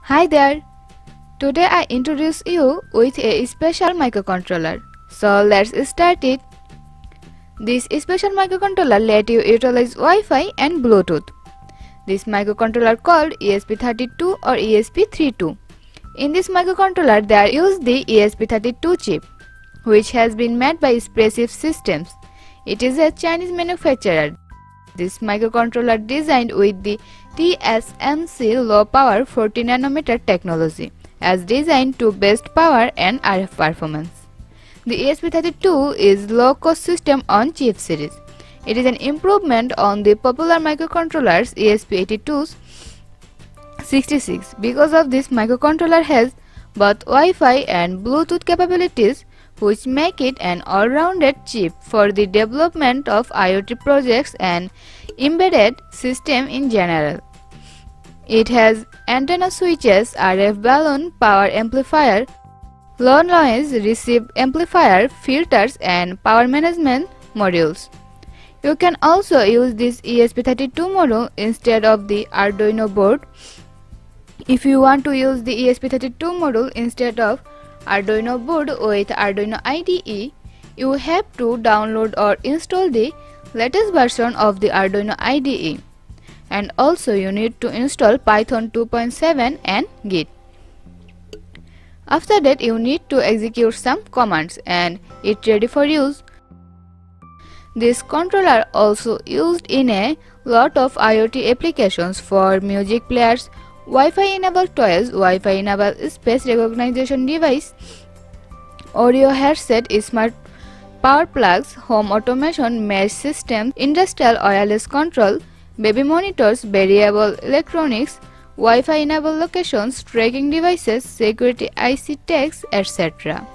Hi there! Today I introduce you with a special microcontroller. So let's start it. This special microcontroller let you utilize Wi-Fi and Bluetooth. This microcontroller called ESP32 or ESP32. In this microcontroller there is the ESP32 chip, which has been made by Espressif Systems. It is a Chinese manufacturer. This microcontroller designed with the TSMC low power 40 nanometer technology as designed to best power and RF performance. The ESP32 is low cost system on chip series. It is an improvement on the popular microcontrollers ESP82's 66. Because of this, microcontroller has both Wi-Fi and Bluetooth capabilities, which make it an all-rounded chip for the development of IoT projects and embedded system in general. It has antenna switches, RF balloon, power amplifier, low noise receive amplifier, filters and power management modules. You can also use this ESP32 module instead of the Arduino board. If you want to use the ESP32 module instead of Arduino board with Arduino IDE, you have to download or install the latest version of the Arduino IDE, and also you need to install Python 2.7 and Git. After that you need to execute some commands and it's ready for use. This controller also used in a lot of IoT applications for music players, Wi-Fi enabled toys, Wi-Fi enabled space recognition device, audio headset, smart power plugs, home automation, mesh systems, industrial wireless control, baby monitors, variable electronics, Wi-Fi enabled locations, tracking devices, security IC tags, etc.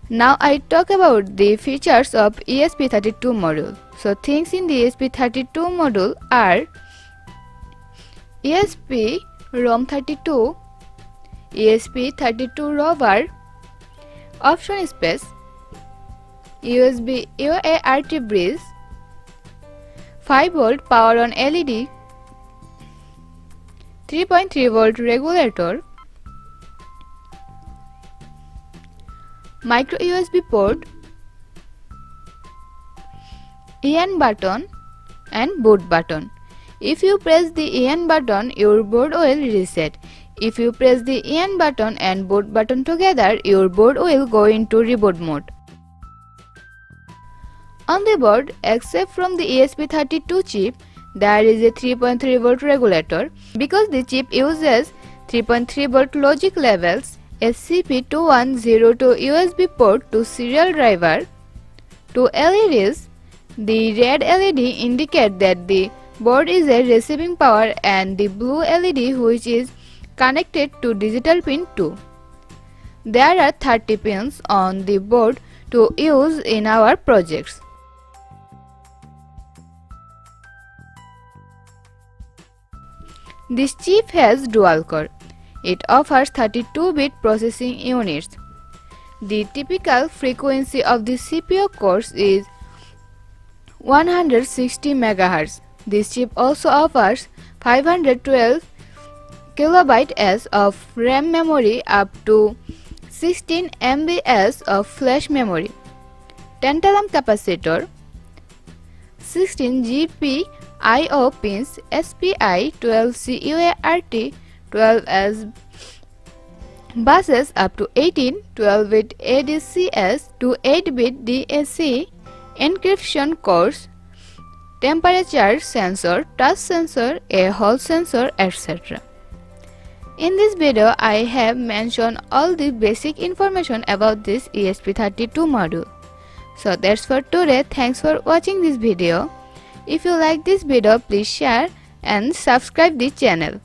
Now I talk about the features of ESP32 module. So things in the ESP32 module are ESP ROM32, ESP32 Rover, option space, USB UART bridge, 5V power on LED, 3.3V regulator, micro USB port, EN button and boot button. If you press the EN button, your board will reset. If you press the EN button and boot button together, your board will go into reboot mode. On the board, except from the ESP32 chip, there is a 3.3V regulator. Because the chip uses 3.3V logic levels, SCP2102 USB port to serial driver, to LEDs. The red LED indicate that the board is a receiving power and the blue LED which is connected to digital pin 2. There are 30 pins on the board to use in our projects. This chip has dual core. It offers 32-bit processing units. The typical frequency of the CPU cores is 160 MHz. This chip also offers 512 KB of RAM memory up to 16 MB of flash memory, tantalum capacitor, 16 GPIO pins, SPI, 12C UART, 12S buses up to 18, 12-bit ADCS to 8-bit DAC, encryption cores, temperature sensor, touch sensor, a hall sensor, etc. In this video, I have mentioned all the basic information about this ESP32 module. So that's for today. Thanks for watching this video. If you like this video, please share and subscribe the channel.